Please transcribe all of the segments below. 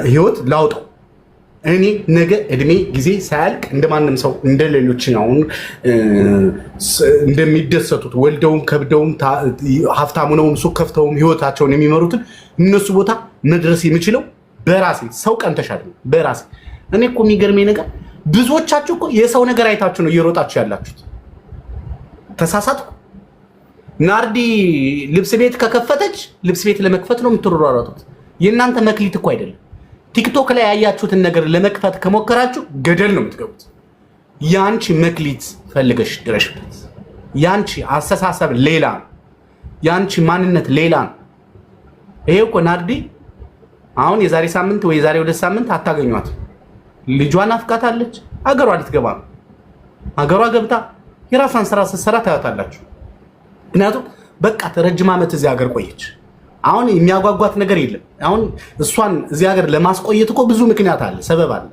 ህይወት ላውጣው እኔ ነገ እድሜ ጊዜ ሳያልቅ እንደማንም ሰው እንደሌሎች አሁን እንደሚደሰቱት ወልደውም ከብደውም ሀብታሙ ነውም ሱቅ ከፍተውም ህይወታቸውን የሚመሩትን እነሱ ቦታ መድረስ የሚችለው በራሴ ሰው ቀንተሻል በራሴ። እኔ እኮ የሚገርመኝ ነገር ብዙዎቻችሁ እኮ የሰው ነገር አይታችሁ ነው እየሮጣችሁ ያላችሁት። ተሳሳትኩ። ናርዲ ልብስ ቤት ከከፈተች ልብስ ቤት ለመክፈት ነው የምትሯሯጡት። የእናንተ መክሊት እኮ አይደለም። ቲክቶክ ላይ ያያችሁትን ነገር ለመክፈት ከሞከራችሁ ገደል ነው የምትገቡት። ያንቺ መክሊት ፈልገሽ ድረሽበት። ያንቺ አስተሳሰብ ሌላ ነው። ያንቺ ማንነት ሌላ ነው። ይሄ እኮ ናርዲ አሁን የዛሬ ሳምንት ወይ የዛሬ 2 ሳምንት አታገኟት። ልጇን አፍቃታለች። አገሯ ልትገባ ነው። አገሯ ገብታ የራሷን ስራ ስትሰራ ታያታላችሁ። ምክንያቱም በቃ ረጅም ዓመት እዚህ ሀገር ቆየች። አሁን የሚያጓጓት ነገር የለም። አሁን እሷን እዚህ ሀገር ለማስቆየት እኮ ብዙ ምክንያት አለ፣ ሰበብ አለ።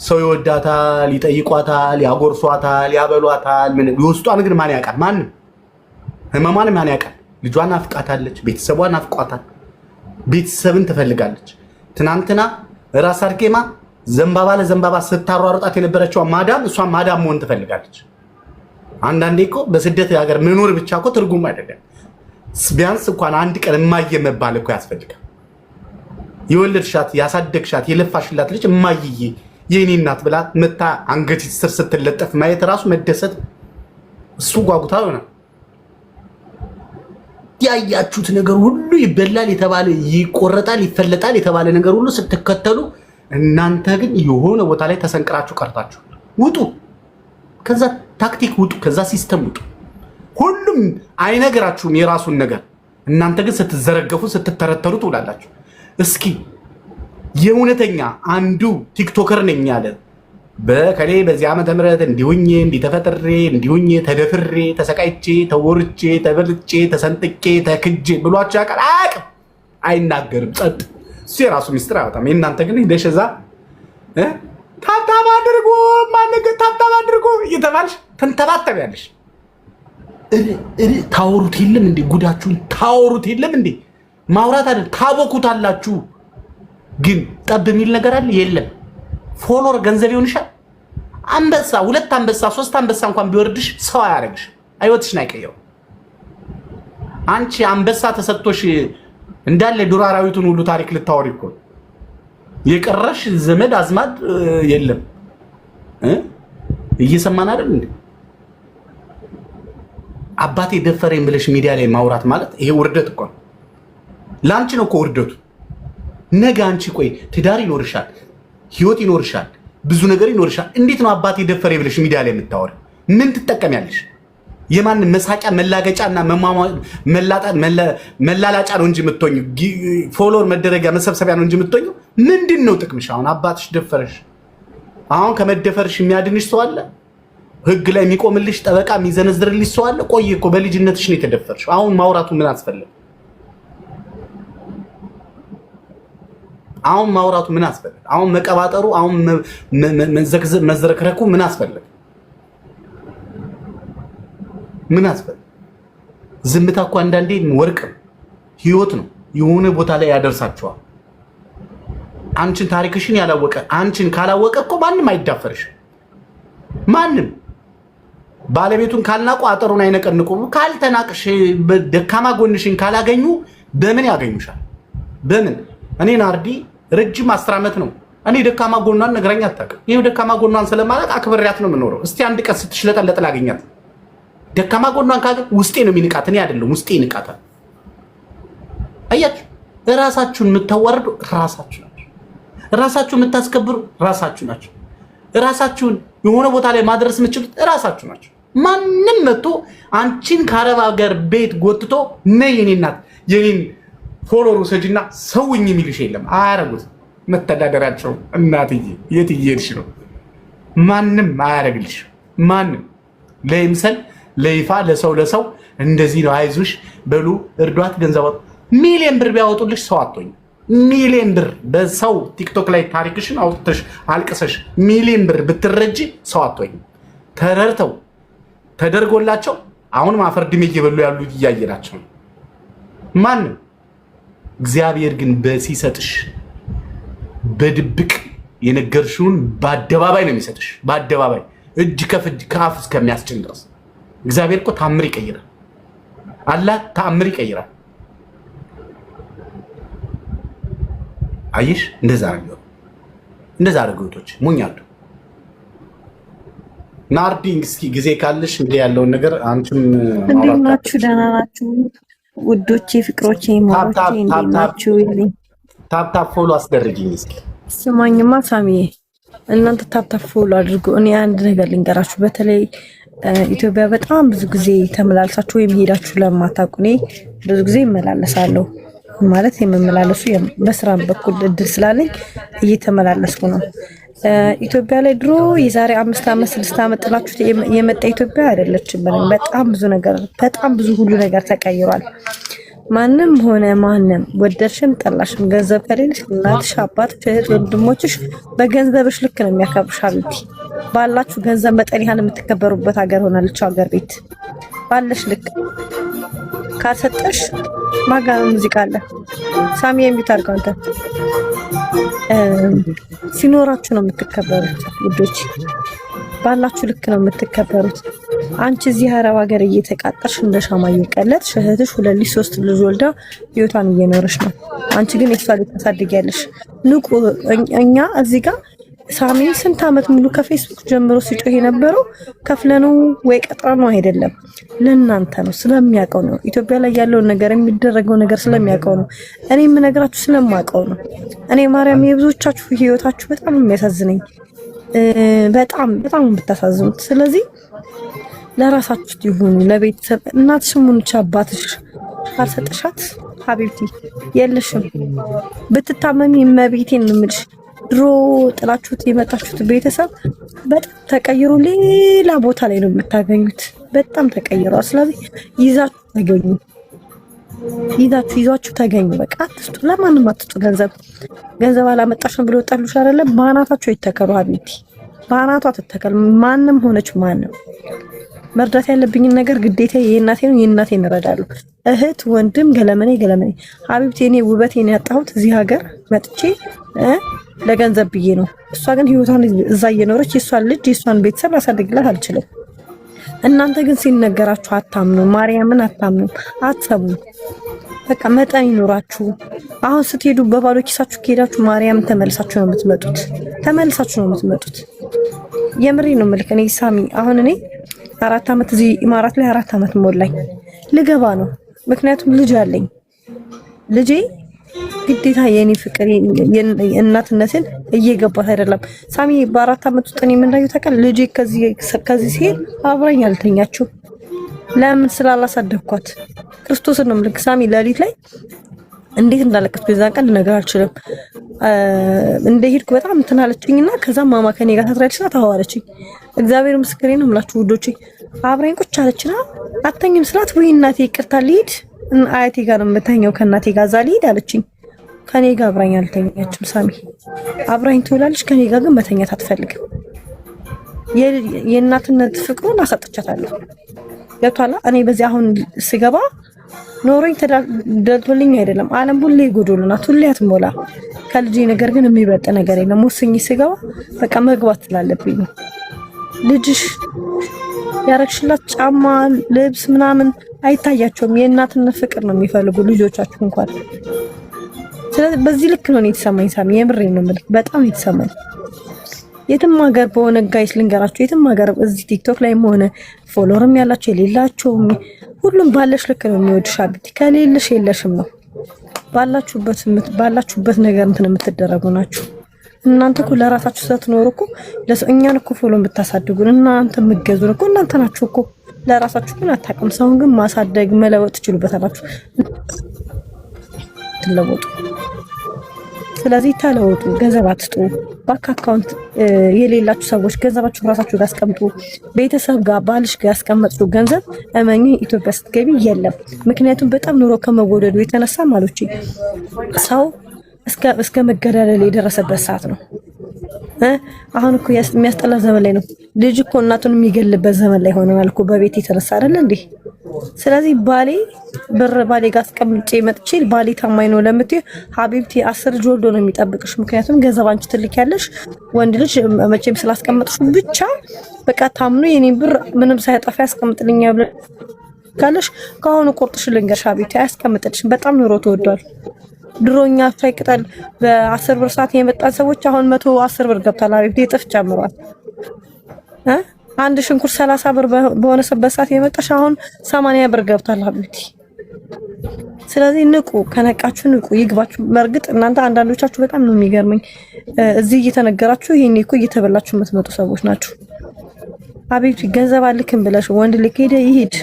ሰው ይወዳታል፣ ይጠይቋታል፣ ያጎርሷታል፣ ያበሏታል። ምን የውስጧን ግን ማን ያውቃል? ማንም። ህመሟን ማን ያውቃል? ልጇን አፍቃታለች፣ ቤተሰቧን አፍቋታል። ቤተሰብን ትፈልጋለች። ትናንትና ራስ አርጌማ ዘንባባ ለዘንባባ ስታሯሩጣት የነበረችው ማዳም እሷን ማዳም መሆን ትፈልጋለች። አንዳንዴ እኮ በስደት ሀገር መኖር ብቻ እኮ ትርጉም አይደለም። ቢያንስ እንኳን አንድ ቀን እማዬ መባል እኮ ያስፈልጋል። የወለድሻት ያሳደግሻት የለፋሽላት ልጅ እማዬ የኔ እናት ብላ መታ አንገት ስር ስትለጠፍ ማየት ራሱ መደሰት እሱ ጓጉታ ይሆናል። ያያችሁት ነገር ሁሉ ይበላል የተባለ ይቆረጣል ይፈለጣል የተባለ ነገር ሁሉ ስትከተሉ እናንተ ግን የሆነ ቦታ ላይ ተሰንቅራችሁ ቀርታችሁ ውጡ። ከዛ ታክቲክ ውጡ፣ ከዛ ሲስተም ውጡ። ሁሉም አይነግራችሁም የራሱን ነገር። እናንተ ግን ስትዘረገፉ ስትተረተሩ ትውላላችሁ። እስኪ የእውነተኛ አንዱ ቲክቶከር ነኝ ያለ በከሌ በዚህ ዓመተ ምህረት እንዲሁኜ እንዲተፈጥሬ እንዲሁኜ ተደፍሬ ተሰቃይቼ ተወርቼ ተበልጬ ተሰንጥቄ ተክጄ ብሏቸው ያውቃል? አያውቅም፣ አይናገርም፣ ጸጥ። እሱ የራሱ ሚስጥር አያወጣም። የእናንተ ግን ሄደሽ እዛ ታብታብ አድርጎ ማነገ ታብታብ አድርጎ እየተባልሽ ተንተባተቢያለሽ። ታወሩት የለም እንዴ? ጉዳችሁን ታወሩት የለም እንዴ? ማውራት አይደል ታቦኩታላችሁ። ግን ጠብ የሚል ነገር አለ የለም። ፎሎወር ገንዘብ ይሆንሻል። አንበሳ 2 አንበሳ 3 አንበሳ እንኳን ቢወርድሽ ሰው አያረግሽ፣ አይወትሽን አይቀየው። አንቺ አንበሳ ተሰጥቶሽ እንዳለ ዱር አራዊቱን ሁሉ ታሪክ ልታወሪ እኮ የቀረሽ ዘመድ አዝማድ የለም። እየሰማን አይደል እንዴ? አባቴ ደፈረኝ ብለሽ ሚዲያ ላይ ማውራት ማለት ይሄ ውርደት እኮ ነው። ላንቺ ነው እኮ ውርደቱ። ነገ አንቺ ቆይ ትዳር ይኖርሻል፣ ህይወት ይኖርሻል፣ ብዙ ነገር ይኖርሻል። እንዴት ነው አባቴ ደፈረኝ ብለሽ ሚዲያ ላይ የምታወሪ? ምን ትጠቀሚያለሽ? የማንን መሳቂያ መላገጫና መላላጫ ነው እንጂ የምትሆኝ፣ ፎሎወር መደረጊያ መሰብሰቢያ ነው እንጂ የምትሆኝ። ምንድን ነው ጥቅምሽ? አሁን አባትሽ ደፈረሽ፣ አሁን ከመደፈርሽ የሚያድንሽ ሰው አለ? ህግ ላይ የሚቆምልሽ ጠበቃ የሚዘነዝርልሽ ሰው አለ? ቆይ እኮ በልጅነትሽ ነው የተደፈርሽ። አሁን ማውራቱ ምን አስፈለገ? አሁን ማውራቱ ምን አስፈለገ? አሁን መቀባጠሩ፣ አሁን መዝረክረኩ ምን አስፈለገ? ምን አስፈለገ? ዝምታ እኮ አንዳንዴ ወርቅ ህይወት ነው። የሆነ ቦታ ላይ ያደርሳችኋል። አንቺን ታሪክሽን ያላወቀ አንቺን ካላወቀ እኮ ማንም አይዳፈርሽ። ማንም ባለቤቱን ካልናቁ አጥሩን አይነቀንቁም። ካልተናቅሽ ደካማ ጎንሽን ካላገኙ በምን ያገኙሻል? በምን? እኔ ናርዲ ረጅም 10 ዓመት ነው እኔ ደካማ ጎኗን ነግረኝ አታውቅም። ይሄው ደካማ ጎኗን ስለማላውቅ አክብሬያት ነው የምኖረው። እስቲ አንድ ቀን ስትሽለጠለጥ ላገኛት። ደካማ ጎኗን ካገኝ ውስጤ ነው የሚንቃት፣ እኔ አይደለም ውስጤ ይንቃታል። አያችሁ፣ ራሳችሁን የምታዋርዱ ራሳችሁ ናችሁ። ራሳችሁን የምታስከብሩ ራሳችሁ ናችሁ። ራሳችሁን የሆነ ቦታ ላይ ማድረስ የምትችሉት ራሳችሁ ናችሁ። ማንም መጥቶ አንቺን ከአረብ ሀገር ቤት ጎትቶ ነይ የኔ እናት የኔን ፎሎወር ውሰጂና ሰውኝ የሚልሽ የለም። አያረጉት። መተዳደራቸው እናትዬ የት እየሄድሽ ነው? ማንም አያረግልሽ። ማንም ለይምሰል ለይፋ ለሰው እንደዚህ ነው። አይዞሽ በሉ እርዷት፣ ገንዘብ ሚሊዮን ብር ቢያወጡልሽ ሰው አትሆኝ። ሚሊዮን ብር በሰው ቲክቶክ ላይ ታሪክሽን አውጥተሽ አልቅሰሽ ሚሊዮን ብር ብትረጂ ሰው አትሆኝ። ተረድተው ተደርጎላቸው አሁንም አፈር ድሜ እየበሉ ያሉ እያየናቸው ነው። ማንም እግዚአብሔር ግን በሲሰጥሽ በድብቅ የነገርሽውን በአደባባይ ነው የሚሰጥሽ። በአደባባይ እጅ ከአፍ እስከሚያስጭን ድረስ እግዚአብሔር እኮ ታምር ይቀይራል። አላህ ታምር ይቀይራል። አይሽ እንደዛ ነው። እንደዛ አድርገውቶች ሞኛሉ። ናርዲ እስኪ ጊዜ ካለሽ እንግዲህ ያለውን ነገር አንቺም እንዴት ናችሁ? ደህና ናችሁ ውዶቼ፣ ፍቅሮቼ፣ ማሮቼ እንዴት ናችሁ? ታፕታፕ ፎሎ አስደርጊኝ እስኪ። ስማኝማ ሳሚዬ፣ እናንተ ታፕታፕ ፎሎ አድርጉ። እኔ አንድ ነገር ልንገራችሁ። በተለይ ኢትዮጵያ በጣም ብዙ ጊዜ ተመላልሳችሁ ወይም ሄዳችሁ ለማታውቁ፣ እኔ ብዙ ጊዜ እመላለሳለሁ። ማለት የምመላለሱ በስራ በኩል እድል ስላለኝ እየተመላለስኩ ነው። ኢትዮጵያ ላይ ድሮ የዛሬ 5 ዓመት 6 ዓመት ጥላችሁት የመጣ ኢትዮጵያ አይደለችም። በጣም ብዙ ነገር በጣም ብዙ ሁሉ ነገር ተቀይሯል። ማንም ሆነ ማንም ወደድሽም ጠላሽም ገንዘብ ከሌለሽ እናትሽ፣ አባትሽ፣ እህት፣ ወንድሞችሽ በገንዘብሽ ልክ ነው የሚያከብርሽ። አብቲ ባላችሁ ገንዘብ መጠን ያህል የምትከበሩበት ሀገር ሆናለች። ሀገር ቤት ባለሽ ልክ ካልሰጠሽ ማጋነ ሙዚቃ አለ። ሳሚ የሚት አድርገው አንተ ሲኖራችሁ ነው የምትከበሩት ውዶች። ባላችሁ ልክ ነው የምትከበሩት። አንቺ እዚህ አረብ ሀገር እየተቃጠርሽ እንደ ሻማ እየቀለጥሽ እህትሽ 2 ልጅ 3 ልጅ ወልዳ ህይወቷን እየኖረሽ ነው። አንቺ ግን የሷ ልጅ ታሳድጊያለሽ። ንቁ። እኛ እዚህ ጋር ሳሚ ስንት ዓመት ሙሉ ከፌስቡክ ጀምሮ ሲጮህ የነበረው ከፍለነው ወይ ቀጥረነው አይደለም፣ ለእናንተ ነው፣ ስለሚያውቀው ነው። ኢትዮጵያ ላይ ያለውን ነገር የሚደረገው ነገር ስለሚያውቀው ነው። እኔ የምነግራችሁ ስለማውቀው ነው። እኔ ማርያም የብዙዎቻችሁ ህይወታችሁ በጣም የሚያሳዝነኝ፣ በጣም በጣም ብታሳዝኑት። ስለዚህ ለራሳችሁ ይሁኑ፣ ለቤተሰብ እናትሽም ሆነች አባትሽ ካልሰጠሻት ሀቢብቲ የለሽም። ብትታመሚ እመቤቴን ነው የምልሽ። ድሮ ጥላችሁት የመጣችሁት ቤተሰብ በጣም ተቀይሮ ሌላ ቦታ ላይ ነው የምታገኙት። በጣም ተቀይሯል። ስለዚህ ይዛችሁ ተገኙ፣ ይዛችሁ ተገኙ። በቃ አትስጡ፣ ለማንም አትስጡ። ገንዘብ አላመጣሽም ብሎ ጠሉሽ አይደለም። በአናታችሁ ይተከሉ ሀቢብቲ፣ በአናቷ ትተከሉ። ማንም ሆነች ማንም መርዳት ያለብኝን ነገር ግዴታ የእናቴን እረዳለሁ። እህት ወንድም ገለመኔ ሀቢብቲ፣ እኔ ውበቴን ያጣሁት እዚህ ሀገር መጥቼ ለገንዘብ ብዬ ነው። እሷ ግን ህይወቷን እዛ እየኖረች የእሷን ልጅ የእሷን ቤተሰብ ላሳድግላት አልችልም። እናንተ ግን ሲነገራችሁ አታምኑ፣ ማርያምን አታምኑ፣ አትሰሙ። በቃ መጠን ይኖራችሁ። አሁን ስትሄዱ በባዶ ኪሳችሁ ከሄዳችሁ ማርያምን ተመልሳችሁ ነው የምትመጡት። የምሬ ነው የምልክ። እኔ ሳሚ አሁን እኔ 4 ዓመት እዚህ ኢማራት ላይ 4 ዓመት ሞላኝ። ልገባ ነው። ምክንያቱም ልጅ አለኝ። ልጄ ግዴታ የኔ ፍቅር እናትነትን እየገባት አይደለም። ሳሚ በ4 ዓመት ውስጥ እኔ የምንዳዩ ታውቃለህ። ልጄ ከዚህ ሲሄድ አብራኝ አልተኛችው። ለምን? ስላላሳደግኳት። ክርስቶስን ነው የምልክ ሳሚ። ሌሊት ላይ እንዴት እንዳለቀስኩ የዛን ቀን ልነግርህ አልችልም። እንደሄድኩ በጣም እንትን አለችኝና ከዛ ማማ ከኔ ጋር ታትራለችና ታዋለችኝ። እግዚአብሔር ምስክሬ ነው የምላችሁ ውዶቼ። አብራኝ ቁጭ አለችና አተኝም ስላት ወይ እናቴ ይቅርታ ልሂድ፣ አያቴ ጋር ነው የምተኛው፣ ከእናቴ ጋር እዛ ልሂድ አለችኝ። ከኔ ጋር አብራኝ አልተኛችም ሳሚ። አብራኝ ትውላለች፣ ከኔ ጋር ግን መተኛት አትፈልግም። የእናትነት ፍቅሩን አሳጥቻታለሁ። ገብቷላ። እኔ በዚህ አሁን ስገባ ኖሮኝ ተደልቶልኝ አይደለም። ዓለም ሁሌ ጎዶሎ ናት፣ ሁሌ አትሞላ። ከልጄ ነገር ግን የሚበልጥ ነገር የለም። ወስኜ ስገባ በቃ መግባት ስላለብኝ ነው። ልጅሽ ያረግሽላት ጫማ፣ ልብስ ምናምን አይታያቸውም። የእናትነት ፍቅር ነው የሚፈልጉ ልጆቻችሁ እንኳን። ስለዚህ በዚህ ልክ ነው የተሰማኝ ሳሚ። የምሬን ነው የምልህ፣ በጣም የተሰማኝ። የትም ሀገር በሆነ ጋይስ ልንገራችሁ፣ የትም ሀገር እዚህ ቲክቶክ ላይም ሆነ ፎሎወርም ያላችሁ የሌላችሁም ሁሉም ባለሽ ልክ ነው የሚወድሽ። አብቲ ከሌለሽ የለሽም ነው። ባላችሁበት ነገር እንትን የምትደረጉ ናችሁ። እናንተ እኮ ለራሳችሁ ስትኖሩ እኮ እኛን እኮ ፎሎ የምታሳድጉን እናንተ የምትገዙን እኮ እናንተ ናችሁ እኮ። ለራሳችሁ ግን አታውቅም። ሰውን ግን ማሳደግ መለወጥ ትችሉበታላችሁ። ትለወጡ። ስለዚህ ተለወጡ። ገንዘብ አትስጡ። ባንክ አካውንት የሌላችሁ ሰዎች ገንዘባችሁ ራሳችሁ ጋር አስቀምጡ። ቤተሰብ ጋር ባልሽ ጋር ያስቀመጥሽው ገንዘብ እመኚ ኢትዮጵያ ስትገቢ የለም። ምክንያቱም በጣም ኑሮ ከመወደዱ የተነሳ ማለች ሰው እስከ መገዳደል የደረሰበት ሰዓት ነው። አሁን እኮ የሚያስጠላ ዘመን ላይ ነው። ልጅ እኮ እናቱን የሚገልበት ዘመን ላይ ሆነናል እኮ በቤት የተነሳ አይደል እንዴ? ስለዚህ ባሌ ጋር አስቀምጬ መጥቼ ባሌ ታማኝ ነው ለምትይ ሀቢብቲ 10 ልጅ ወልዶ ነው የሚጠብቅሽ። ምክንያቱም ገንዘብ አንቺ ትልክ ያለሽ ወንድ ልጅ መቼም ስላስቀመጥሽ ብቻ በቃ ታምኑ የኔ ብር ምንም ሳይጠፋ ያስቀምጥልኛል ብለሽ ካለሽ ከአሁኑ ቆርጥሽ ልንገርሽ ሀቢብቲ አያስቀምጥልሽም። በጣም ኑሮ ተወዷል። ድሮኛ ሻይ ቅጠል በ10 ብር ሰዓት የመጣን ሰዎች አሁን 110 ብር ገብቷል። ሀቢብቲ እጥፍ ጨምሯል። አንድ ሽንኩርት 30 ብር በሆነ ሰዓት የመጣሽ አሁን 80 ብር ገብቷል ሀቢብቲ። ስለዚህ ንቁ፣ ከነቃችሁ ንቁ፣ ይግባችሁ። በእርግጥ እናንተ አንዳንዶቻችሁ በጣም ነው የሚገርመኝ እዚህ እየተነገራችሁ ይሄኔ እኮ እየተበላችሁ የምትመጡ ሰዎች ናችሁ። ሀቢብቲ ገንዘብ አልክም ብለሽ ወንድ ልክ ሄደ ይሄድ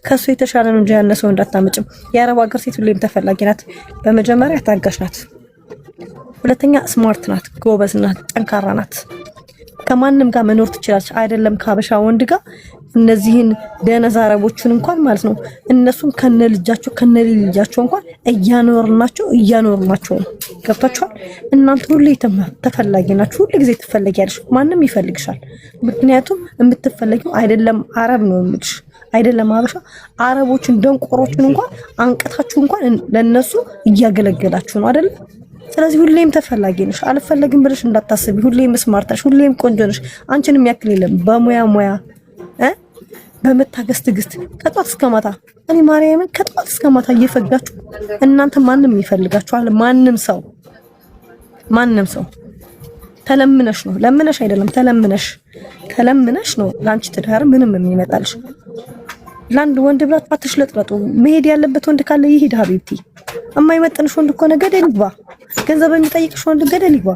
ከሱ የተሻለ ነው እንጂ ያነሰው እንዳታመጭም። የአረብ ሀገር ሴት ሁሌም ተፈላጊ ናት። በመጀመሪያ ታጋሽ ናት፣ ሁለተኛ ስማርት ናት፣ ጎበዝ ናት፣ ጠንካራ ናት። ከማንም ጋር መኖር ትችላለች። አይደለም ከሀበሻ ወንድ ጋር እነዚህን ደነዝ አረቦችን እንኳን ማለት ነው እነሱን ከነልጃቸው ከነልጃቸው እንኳን እያኖርናቸው ነው። ገብታችኋል? እናንተ ሁሌ ተፈላጊ ናችሁ። ሁሉ ጊዜ ትፈለጊያለሽ። ማንም ይፈልግሻል። ምክንያቱም የምትፈለጊው አይደለም አረብ ነው የምልሽ፣ አይደለም ሀበሻ አረቦችን ደንቆሮችን እንኳን አንቀታችሁ እንኳን ለነሱ እያገለገላችሁ ነው አይደል? ስለዚህ ሁሌም ተፈላጊ ነሽ። አልፈለግም ብለሽ እንዳታስቢ። ሁሌም ስማርት ነሽ፣ ሁሌም ቆንጆ ነሽ። አንቺን የሚያክል የለም። በሙያ በመታገስ ትግስት ከጧት እስከ ማታ እኔ ማርያምን ከጧት እስከ ማታ እየፈጋችሁ እናንተ ማንም ይፈልጋችኋል። ማንም ሰው ተለምነሽ ነው፣ ለምነሽ አይደለም ተለምነሽ ነው ለአንቺ ትዳር ምንም የሚመጣልሽ። ለአንድ ወንድ ብላችሁ አትሽለጥለጡ። መሄድ ያለበት ወንድ ካለ ይሄድ ሀቢብቲ። የማይመጥንሽ ወንድ ከሆነ ገደል ይግባ። ገንዘብ የሚጠይቅሽ ወንድ ገደል ይግባ።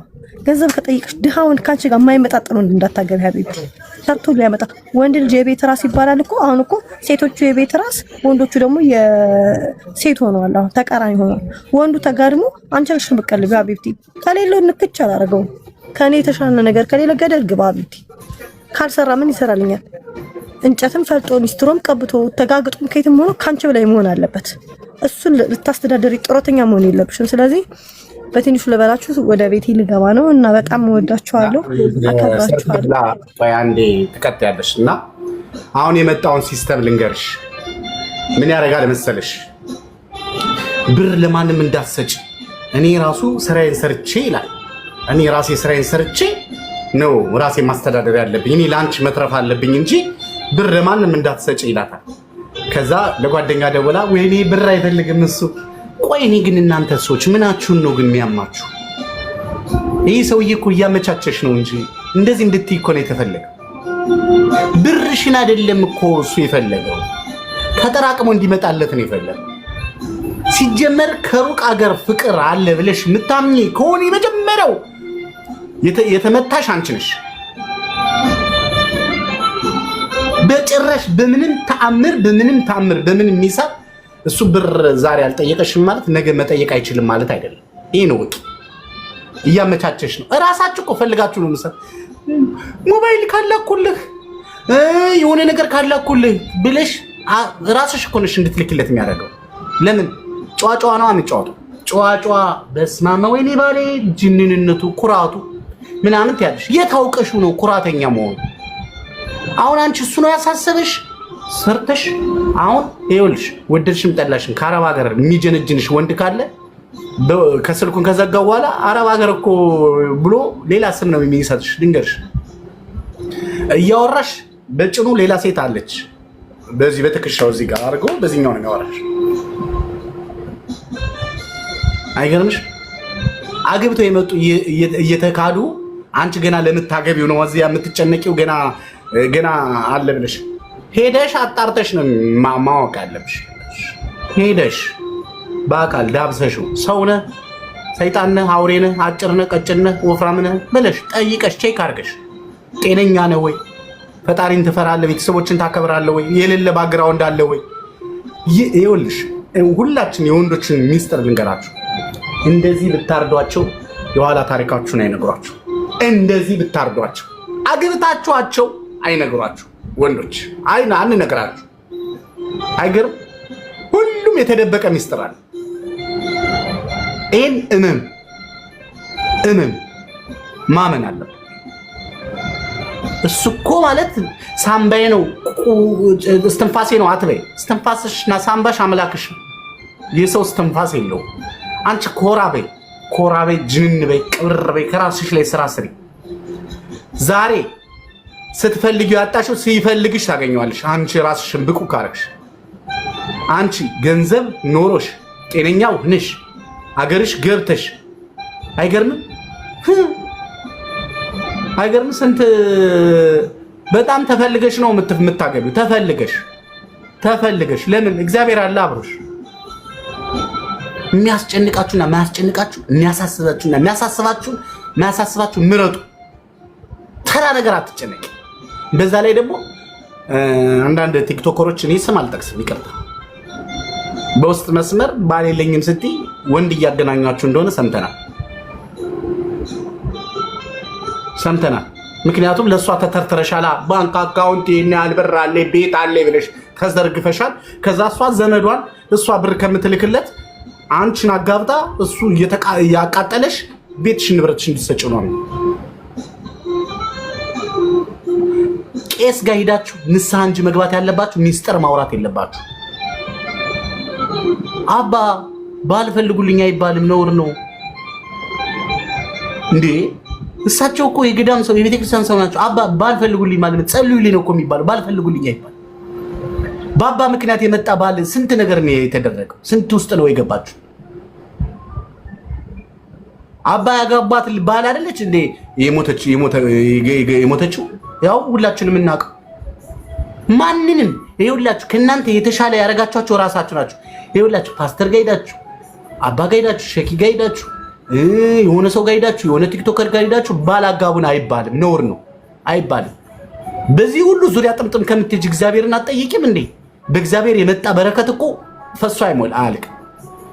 ገንዘብ ከጠይቅሽ ድሃ ወንድ ካንቺ ጋር የማይመጣጠን ወንድ እንዳታገቢ ሀቢብቲ። ሰርቶ ሊያመጣ ወንድ ልጅ የቤት ራስ ይባላል እኮ። አሁን እኮ ሴቶቹ የቤት ራስ፣ ወንዶቹ ደግሞ የሴት ሆነዋል። አሁን ተቃራኒ ሆነዋል። ወንዱ ተጋድሞ አንቺ ነሽ የምትቀልቢ ሀቢብቲ። ከሌለው ንክች አላደረገውም። ከኔ የተሻለ ነገር ከሌለ ገደል ግባ ሀቢብቲ። ካልሰራ ምን ይሰራልኛል? እንጨትም ፈልጦ ሊስትሮም ቀብቶ ተጋግጦም ከየትም ሆኖ ካንቺ በላይ መሆን አለበት። እሱን ልታስተዳደሪ ጡረተኛ መሆን የለብሽም። ስለዚህ በትንሹ ልበላችሁ ወደ ቤቴ ልገባ ነው እና በጣም ወዳችኋለሁ፣ አከብራችኋለሁ። አንዴ ትቀጥያለሽ እና አሁን የመጣውን ሲስተም ልንገርሽ። ምን ያደርጋል መሰለሽ? ብር ለማንም እንዳትሰጪ። እኔ ራሱ ስራዬን ሰርቼ ይላል። እኔ ራሴ ስራዬን ሰርቼ ነው ራሴ ማስተዳደር ያለብኝ። እኔ ለአንቺ መትረፍ አለብኝ እንጂ ብር ለማንም እንዳትሰጪ ይላታል። ከዛ ለጓደኛ ደውላ ወይኔ ብር አይፈልግም እሱ። ቆይ እኔ ግን እናንተ ሰዎች ምናችሁን ነው ግን የሚያማችሁ? ይህ ሰውዬ እኮ እያመቻቸሽ ነው እንጂ እንደዚህ እንድትይ እኮ ነው የተፈለገው። ብርሽን አይደለም እኮ እሱ የፈለገው፣ ተጠራቅሞ እንዲመጣለት ነው የፈለገው። ሲጀመር ከሩቅ አገር ፍቅር አለ ብለሽ የምታምኚ ከሆነ የመጀመሪያው የተመታሽ አንቺ ነሽ። በጭራሽ በምንም ተአምር በምንም ሚሳብ እሱ ብር ዛሬ አልጠየቀሽም ማለት ነገ መጠየቅ አይችልም ማለት አይደለም። ይሄ ነው ወቂ። እያመቻቸሽ ነው። እራሳችሁ እኮ ፈልጋችሁ ነው መሰል። ሞባይል ካላኩልህ የሆነ ነገር ካላኩልህ ብለሽ ራስሽ እኮ ነሽ እንድትልክለት የሚያደርገው። ለምን ጨዋጫዋ ነው አንጫወተው። ጨዋጫዋ በስማማ ወይኔ ባሌ ጅንንነቱ ኩራቱ ምናምን ትያለሽ። የታውቀሽው ነው ኩራተኛ መሆኑ። አሁን አንቺ እሱ ነው ያሳሰበሽ ሰርተሽ። አሁን ይኸውልሽ ወደድሽም ጠላሽም ከአረብ ሀገር የሚጀነጅንሽ ወንድ ካለ ከስልኩን ከዘጋው በኋላ አረብ ሀገር እኮ ብሎ ሌላ ስም ነው የሚሰጥሽ። ድንገርሽ እያወራሽ በጭኑ ሌላ ሴት አለች። በዚህ በትከሻው እዚህ ጋር አድርጎ በዚህኛው ነው የሚያወራሽ። አይገርምሽ? አግብተው የመጡ እየተካዱ አንቺ ገና ለምታገቢው ነው እዚህ የምትጨነቂው። ገና አለ ብለሽ ሄደሽ አጣርተሽ ነው ማወቅ ያለብሽ። ሄደሽ በአካል ዳብሰሽው ሰው ነህ፣ ሰይጣን ነህ፣ አውሬ ነህ፣ አጭር ነህ፣ ቀጭን ነህ፣ ወፍራም ነህ ብለሽ ጠይቀሽ ቼክ አድርገሽ ጤነኛ ነህ ወይ፣ ፈጣሪን ትፈራለህ፣ ቤተሰቦችን ታከብራለህ ወይ፣ የሌለ ባግራውንድ አለ ወይ? ይኸውልሽ ሁላችን የወንዶችን ሚስጥር ልንገራችሁ። እንደዚህ ብታርዷቸው የኋላ ታሪካችሁን አይነግሯችሁ። እንደዚህ ብታርዷቸው አግብታችኋቸው አይነግሯችሁ። ወንዶች አንነግራችሁ። አይገርም? ሁሉም የተደበቀ ሚስጥር አለ። ይሄን እመም ማመን አለበት። እሱ እኮ ማለት ሳምባዬ ነው እስትንፋሴ ነው አትበይ። እስትንፋስሽና ሳምባሽ አምላክሽ። የሰው እስትንፋስ የለው። አንቺ ኮራ በይ ጅንን በይ ቅብር በይ። ከራስሽ ላይ ስራ ስሪ። ዛሬ ስትፈልጊው ያጣሽው ሲፈልግሽ ታገኘዋለሽ። አንቺ ራስሽን ብቁ ካረግሽ፣ አንቺ ገንዘብ ኖሮሽ ጤነኛው ነሽ አገርሽ ገብተሽ አይገርምም? ስንት በጣም ተፈልገሽ ነው የምታገቢው። ተፈልገሽ ለምን? እግዚአብሔር አለ አብሮሽ። የሚያስጨንቃችሁና ማያስጨንቃችሁ፣ የሚያሳስባችሁና የሚያሳስባችሁ ምረጡ። ተራ ነገር አትጨነቂ። በዛ ላይ ደግሞ አንዳንድ ቲክቶከሮች እኔ ስም አልጠቅስም ይቅርታ፣ በውስጥ መስመር ባል የለኝም ስትይ ወንድ እያገናኟችሁ እንደሆነ ሰምተናል። ምክንያቱም ለእሷ ተተርትረሻላ። ባንክ አካውንት ይሄን ያህል ብር አለ ቤት አለ ብለሽ ተዘርግፈሻል። ከዛ እሷ ዘመዷን እሷ ብር ከምትልክለት አንቺን አጋብታ እሱ እያቃጠለሽ ቤትሽን ንብረትሽን እንድትሰጪው ነው። ቄስ ጋር ሄዳችሁ ንስሐ እንጂ መግባት ያለባችሁ ሚስጥር ማውራት የለባችሁ። አባ ባልፈልጉልኝ አይባልም፣ ነውር ነው እንዴ? እሳቸው እኮ የገዳም ሰው የቤተክርስቲያን ሰው ናቸው። አባ ባልፈልጉልኝ ማለት ጸልዩልኝ ነው እኮ የሚባለው። ባልፈልጉልኝ አይባል። በአባ ምክንያት የመጣ ባል ስንት ነገር ነው የተደረገው። ስንት ውስጥ ነው የገባችሁ። አባ ያጋባት ባል አይደለች እንዴ የሞተችው? ያው ሁላችንም እናውቀው። ማንንም ይኸውላችሁ ከእናንተ የተሻለ ያደረጋችኋቸው ራሳችሁ ናችሁ። ይኸውላችሁ ፓስተር ጋር ሄዳችሁ፣ አባ ጋር ሄዳችሁ፣ ሸኪ ጋር ሄዳችሁ፣ የሆነ ሰው ጋር ሄዳችሁ፣ የሆነ ቲክቶከር ጋር ሄዳችሁ ባላጋቡን አይባልም፣ ነውር ነው አይባልም። በዚህ ሁሉ ዙሪያ ጥምጥም ከምትሄጂ እግዚአብሔርን አትጠይቂም እንዴ? በእግዚአብሔር የመጣ በረከት እኮ ፈሶ አይሞል አልቅ።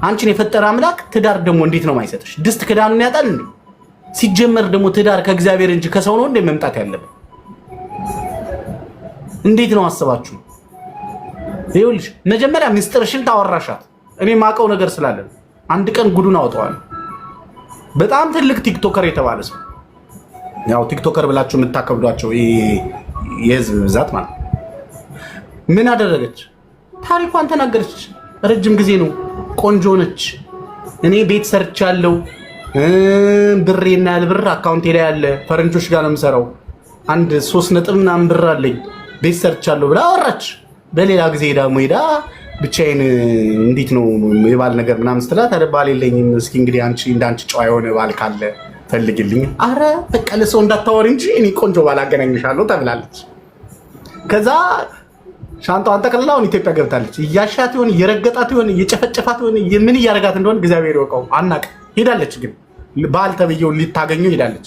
አንቺን የፈጠረ አምላክ ትዳር ደግሞ እንዴት ነው የማይሰጥሽ? ድስት ክዳኑን ያጣል እንዴ? ሲጀመር ደግሞ ትዳር ከእግዚአብሔር እንጂ ከሰው ነው እንዴ መምጣት ያለበት? እንዴት ነው አስባችሁ? ይኸውልሽ መጀመሪያ ሚስጥርሽን ታወራሻት። እኔ ማቀው ነገር ስላለ አንድ ቀን ጉዱን አውጣዋለሁ። በጣም ትልቅ ቲክቶከር የተባለ ሰው፣ ያው ቲክቶከር ብላችሁ የምታከብዷቸው የህዝብ ብዛት ማለት ምን አደረገች? ታሪኳን ተናገረች። ረጅም ጊዜ ነው፣ ቆንጆ ነች። እኔ ቤት ሰርቻለሁ፣ ብሬና ያለ ብር አካውንቴ ላይ ያለ ፈረንጆች ጋር ነው የምሰራው፣ አንድ 3 ነጥብ ምናምን ብር አለኝ፣ ቤት ሰርቻለሁ ብላ አወራች። በሌላ ጊዜ ደግሞ ሄዳ ብቻዬን እንዴት ነው የባል ነገር ምናምን ስትላት አረ ባል የለኝም፣ እስኪ እንግዲህ አንቺ እንዳንቺ ጨዋ የሆነ ባል ካለ ፈልግልኝ። አረ በቃ ለሰው እንዳታወሪ እንጂ እኔ ቆንጆ ባል አገናኝሻለሁ ተብላለች። ከዛ ሻንጣዋን ጠቅልላ አሁን ኢትዮጵያ ገብታለች። እያሻት ይሆን እየረገጣት ይሆን እየጨፈጨፋት ይሆን ምን እያደረጋት እንደሆነ እግዚአብሔር ይወቀው፣ አናውቅ። ሄዳለች ግን ባል ተብዬው ሊታገኘው ሄዳለች።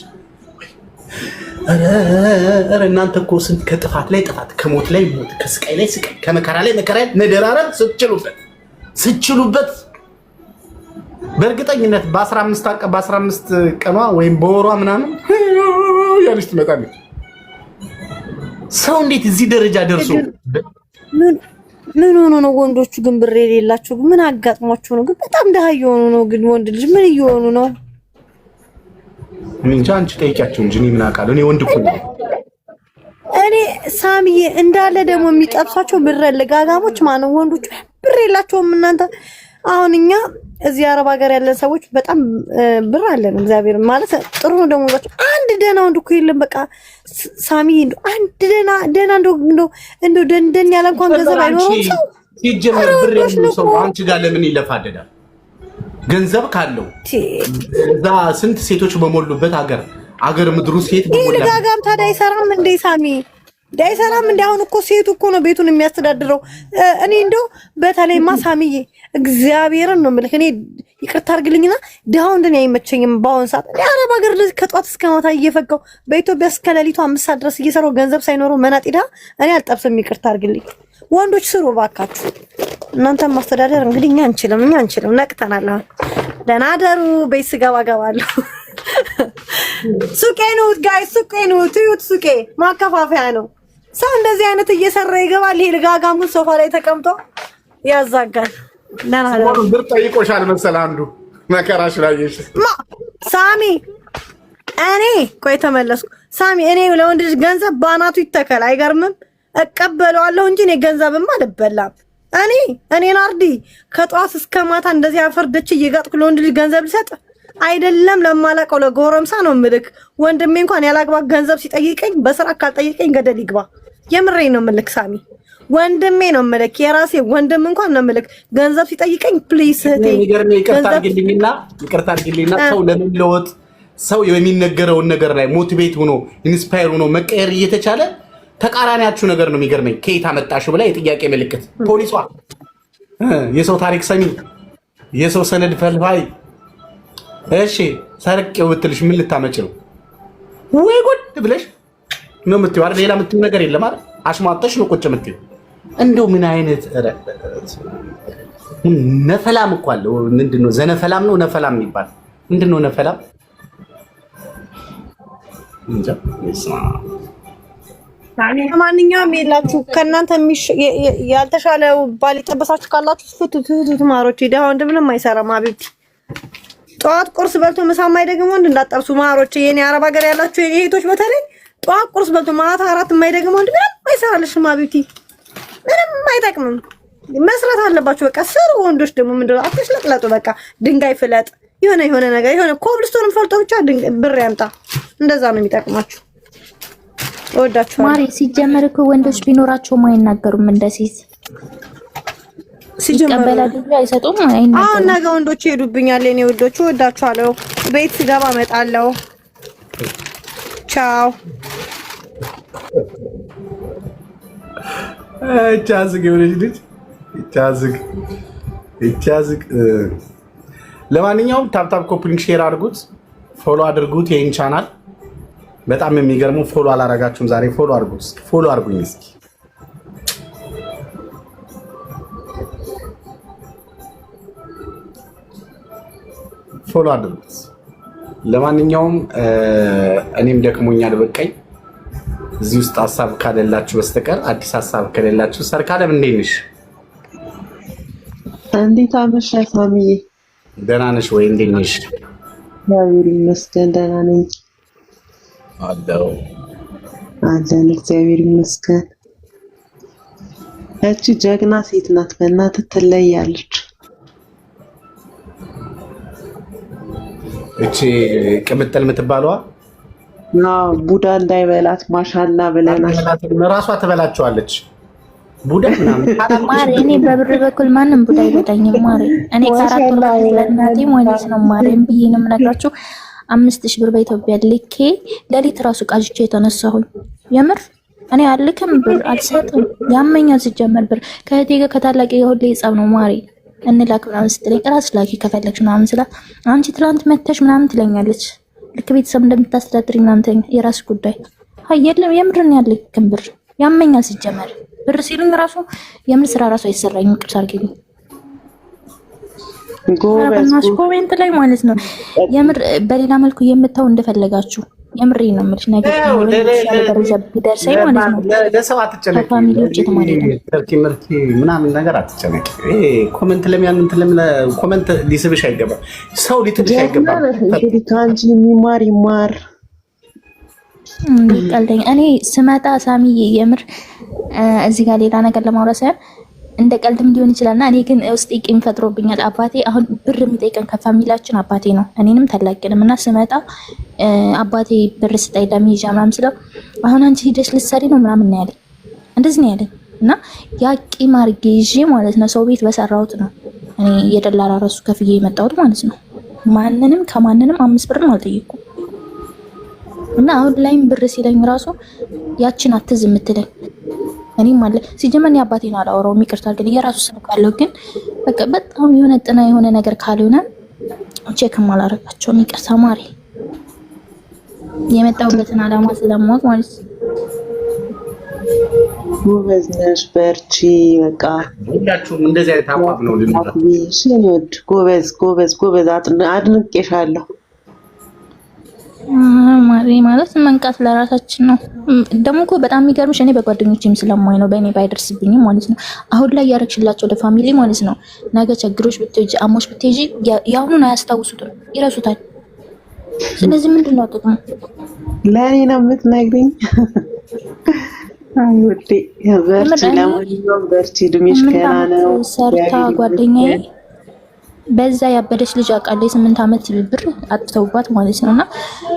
ኧረ እናንተ እኮ ስንት ከጥፋት ላይ ጥፋት፣ ከሞት ላይ ሞት፣ ከስቃይ ላይ ስቃይ፣ ከመከራ ላይ መከራ መደራረብ ስትችሉበት በእርግጠኝነት በ15 ቀኗ ወይም በወሯ ምናምን ያለች ትመጣለች። ሰው እንዴት እዚህ ደረጃ ደርሶ ምን ሆኖ ነው? ወንዶቹ ግን ብር የሌላቸው ምን አጋጥሟቸው ነው? ግን በጣም ደሃ እየሆኑ ነው። ግን ወንድ ልጅ ምን እየሆኑ ነው? እንጃ አንቺ ጠይቂያቸው እንጂ እኔ ምን አውቃለሁ። እኔ ወንድ እኮ ነኝ። እኔ ሳሚዬ እንዳለ ደግሞ የሚጠብሷቸው ብር ለጋጋሞች ማነው? ወንዶቹ ብር የላቸውም። እናንተ አሁን እኛ እዚህ አረብ ሀገር ያለን ሰዎች በጣም ብር አለን። እግዚአብሔር ማለት ጥሩ ነው። ደግሞ አንድ ደህና ወንድ እኮ የለም። በቃ ሳሚዬ እንደው አንድ ደህና እንደው ደንደን ያለ እንኳን ገንዘብ አይኖርም ሰው። ሲጀመር ብር ያለው ሰው አንቺ ጋር ለምን ይለፋደዳል? ገንዘብ ካለው እዛ ስንት ሴቶች በሞሉበት አገር ምድሩ ሴት በሞላ ጋጋም ታዲያ አይሰራም እንዴ ሳሚ? ዳይሰራም እንዴ? አሁን እኮ ሴቱ እኮ ነው ቤቱን የሚያስተዳድረው። እኔ እንደው በተለይማ ሳሚዬ እግዚአብሔርን ነው የምልህ። እኔ ይቅርታ አድርግልኝና ድሃው እንደኔ አይመቸኝም በአሁን ሰዓት። እኔ አረብ ሀገር ከጧት እስከ ማታ እየፈጋው በኢትዮጵያ እስከ ሌሊቱ 5 ሰዓት ድረስ እየሰራው ገንዘብ ሳይኖረው መናጢ ድሃ እኔ አልጠብስም። ይቅርታ አድርግልኝ። ወንዶች ስሩ ባካችሁ። እናንተም ማስተዳደር እንግዲህ እኛ አንችልም። ነቅተናል። አሁን ደህና ደሩ። ቤት ስገባ ገባለሁ። ሱቄ ነው ጋይስ፣ ሱቄ ነው ትዩት። ሱቄ ማከፋፈያ ነው። ሰው እንደዚህ አይነት እየሰራ ይገባል። ይሄ ልጋጋም ግን ሶፋ ላይ ተቀምጦ ያዛጋል። ደህና ደሩ። ብር ጠይቆሻል መሰለህ አንዱ መከራሽ ላየሽ ሳሚ። እኔ ቆይ ተመለስኩ። ሳሚ እኔ ለወንድ ልጅ ገንዘብ ባናቱ ይተከል አይገርምም? እቀበለዋለሁ እንጂ እኔ ገንዘብም አልበላም። እኔ ናርዲ ከጧት እስከ ማታ እንደዚህ አፈርደች እየጋጥኩ ለወንድ ልጅ ገንዘብ ልሰጥ አይደለም ለማላቀው ለጎረምሳ ነው ምልክ። ወንድሜ እንኳን ያላግባብ ገንዘብ ሲጠይቀኝ በስራ ካልጠይቀኝ ገደል ይግባ። የምሬ ነው ምልክ ሳሚ ወንድሜ ነው ምልክ። የራሴ ወንድም እንኳን ነው ምልክ። ገንዘብ ሲጠይቀኝ ፕሊስ እህቴ ይቅርታ አድርጊልኝና ሰው ለመለወጥ ሰው የሚነገረውን ነገር ላይ ሞቲቬት ሆኖ ኢንስፓየር ሆኖ መቀየር እየተቻለ ተቃራኒያችሁ ነገር ነው የሚገርመኝ። ከየት አመጣሽው ብላ የጥያቄ ምልክት ፖሊሷ የሰው ታሪክ ሰሚ የሰው ሰነድ ፈልፋይ እሺ ሰርቄው ብትልሽ ምን ልታመጭ ነው? ወይ ጉድ ብለሽ ነው የምትይው አይደል? ሌላ የምትይው ነገር የለም አይደል? አሽሟጠሽ ነው ቁጭ የምትይው። እንደው ምን አይነት ነፈላም እኮ አለ። ምንድነው ዘነፈላም ነው ነፈላም የሚባል ምንድነው ነፈላም? እንጃ ማንኛውም የላችሁ ከእናንተ ያልተሻለ ባል የጠበሳችሁ ካላችሁ ፍቱት ማሮች። ደሃ ወንድ ምንም አይሰራም። አቤት ጠዋት ቁርስ በልቶ ምሳ የማይደግም ወንድ እንዳጠብሱ ማሮች። የኔ አረብ ሀገር ያላችሁ የኔ እህቶች በተለይ ጠዋት ቁርስ በልቶ ማታ እራት የማይደግም ወንድ ምንም አይሰራልሽም። አቤት ምንም አይጠቅምም። መስራት አለባችሁ። በቃ ስሩ። ወንዶች ደግሞ ምንድነው አትሽለጥለጡ። በቃ ድንጋይ ፍለጥ የሆነ ነገር የሆነ ኮብልስቶንም ፈልጦ ብቻ ብር ያምጣ። እንደዛ ነው የሚጠቅማችሁ። ወዳችኋለሁ ማሪ። ሲጀመር እኮ ወንዶች ቢኖራቸውም አይናገሩም እንደ ሴት ሲጀመር አይሰጡም አይናገሩም። አሁን ነገ ወንዶች ይሄዱብኛል። የኔ ወዶች ወዳችኋለሁ። ቤት ስገባ እመጣለሁ። ቻው። ቻዝግ የሆነች ልጅ ቻዝግ። ለማንኛውም ታፕታፕ ኮፕሊንግ ሼር አድርጉት፣ ፎሎ አድርጉት ይሄን ቻናል። በጣም የሚገርመው ፎሎ አላረጋችሁም። ዛሬ ፎሎ አድርጉት። ፎሎ አድርጉኝ እስኪ። ፎሎ አድርጉት። ለማንኛውም እኔም ደክሞኛል በቃኝ። እዚህ ውስጥ ሀሳብ ካሌላችሁ በስተቀር አዲስ ሀሳብ ከሌላችሁ ሰርካለም እንዴት ነሽ? እንዴት አመሻሽ ማሚዬ? ደህና ነሽ ወይ? እንዴት ነሽ? እግዚአብሔር ይመስገን ደህና ነኝ። አለን እግዚአብሔር ይመስገን። እቺ ጀግና ሴት ናት። በእናትህ ትለያለች። እቺ ቅምጥል የምትባለዋ ቡዳ እንዳይበላት ማሻላ ብለናል። ራሷ ትበላቸዋለች። ቡዳ ምናምን ማሪ። እኔ በብር በኩል ማንም ቡዳ አይበላኝም ማሪ። እኔ ከአራት ወር ለእናቴ ማለት ነው ማሪ ብዬ ነው የምነግራችሁ 5000 ብር በኢትዮጵያ ልኬ ለሊት ራሱ ቃጅቼ የተነሳሁኝ። የምር እኔ አልክም ብር አልሰጥም። ያመኛል ሲጀመር ብር ከእህቴ ጋር ከታላቂ ጋር ሁሌ ጸብ ነው ማሪ። እንላክ ምናምን ስትለኝ እራስ ላኪ ከፈለግሽ ምናምን ስላት አንቺ ትላንት መተሽ ምናምን ትለኛለች። ልክ ቤተሰብ እንደምታስተዳድሪ ምናምን የራስ ጉዳይ። የለም የምርን ያልክም ብር ያመኛል ሲጀመር ብር ሲሉኝ ራሱ የምር ስራ ራሱ አይሰራኝም። ቅርስ አድርጊልኝ ጎበዝ ኮሜንት ላይ ማለት ነው። የምር በሌላ መልኩ የምታው እንደፈለጋችሁ የምሬ ነው የምልሽ። ነገር ደረጃ ቢደርሰኝ ማለት ነው ለሰው አትጨነቂ፣ ከፋሚሊ ውጭ ተማሪ ነው ምርት ምናምን ነገር አትጨነቂ። ኮሜንት ኮሜንት ሊስብሽ አይገባም። ሰው ሊትብሽ አይገባም። እንግዲህ ከአንቺ የሚማር ይማር። ቀልደኛ እኔ ስመጣ ሳሚዬ የምር እዚህ ጋር ሌላ ነገር ለማውራት ሳይሆን እንደ ቀልድም ሊሆን ይችላልና እኔ ግን ውስጥ ቂም ፈጥሮብኛል። አባቴ አሁን ብር የሚጠይቀን ከፋሚላችን አባቴ ነው፣ እኔንም ታላቅንም እና ስመጣ አባቴ ብር ስጠይ ለሚይዣ ምናምን ስለው አሁን አንቺ ሂደሽ ልትሰሪ ነው ምናምን ነው ያለኝ። እንደዚህ ነው ያለኝ እና ያ ቂም አድርጌ ይዤ ማለት ነው ሰው ቤት በሰራሁት ነው እኔ የደላላ ራሱ ከፍዬ የመጣሁት ማለት ነው። ማንንም ከማንንም 5 ብር ነው አልጠየኩም። እና አሁን ላይም ብር ሲለኝ ራሱ ያችን አትዝ የምትለኝ እኔም አለ ሲጀመር አባቴን አላወራውም። ይቅርታ ግን የራሱ ስም ካለው ግን በቃ በጣም የሆነ ጥና የሆነ ነገር ካልሆነ ቼክም አላረጋቸውም። ይቅርታ ማሪ፣ የመጣሁበትን አላማ ስለማወቅ ማለት ነው። ጎበዝ ነሽ፣ በርቺ። በቃ ሁላችሁም እንደዚህ አይነት አቋም ነው ልንወድ። ጎበዝ ጎበዝ ጎበዝ፣ አድንቄሻለሁ። ማሪ ማለት መንቃት ለራሳችን ነው። ደግሞ እኮ በጣም የሚገርምሽ እኔ በጓደኞቼም ስለማይ ነው በእኔ ባይደርስብኝም ማለት ነው። አሁን ላይ ያረግሽላቸው ለፋሚሊ ማለት ነው ነገ ችግሮች ብትሄጂ አሞሽ ብትሄጂ ያሁኑን አያስታውሱትም፣ ይረሱታል። ስለዚህ ምንድነው ጥቅሙ? ለእኔ ነው የምትነግሪኝ? አይ ውዴ በርቺ፣ ለማንኛውም በርቺ፣ እድሜሽ ገና ነው። ሰርታ ጓደኛዬ በዛ ያበደች ልጅ አውቃለሁ። 8 ዓመት ብር አጥተውባት ማለት ነውና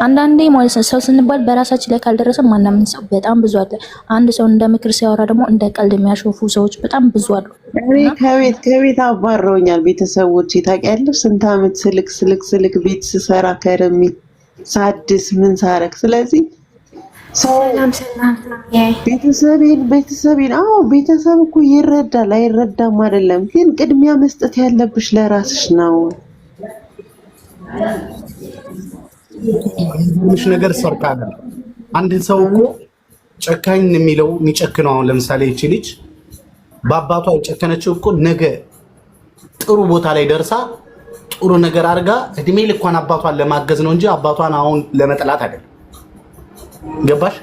አንዳንዴ ማለት ነው ሰው ስንባል በራሳችን ላይ ካልደረሰ ማናምን ሰው በጣም ብዙ አለ። አንድ ሰው እንደ ምክር ሲያወራ ደግሞ እንደ ቀልድ የሚያሾፉ ሰዎች በጣም ብዙ አሉ። እኔ ከቤት አባረውኛል ቤተሰቦቼ ታውቂያለሽ። ስንት ዓመት ስልክ ቤት ስሰራ ከረሚ ሳድስ ምን ሳረክ። ስለዚህ ሰላም ቤተሰቤን አዎ ቤተሰብ እኮ ይረዳል አይረዳም አይደለም፣ ግን ቅድሚያ መስጠት ያለብሽ ለራስሽ ነው። ምንሽ ነገር ሰርካለ አንድ ሰው እኮ ጨካኝ የሚለው የሚጨክነው አሁን ለምሳሌ እቺ ልጅ በአባቷ የጨከነችው እኮ ነገ ጥሩ ቦታ ላይ ደርሳ ጥሩ ነገር አድርጋ እድሜ ልኳን አባቷን ለማገዝ ነው እንጂ አባቷን አሁን ለመጥላት አይደለም። ገባሽ?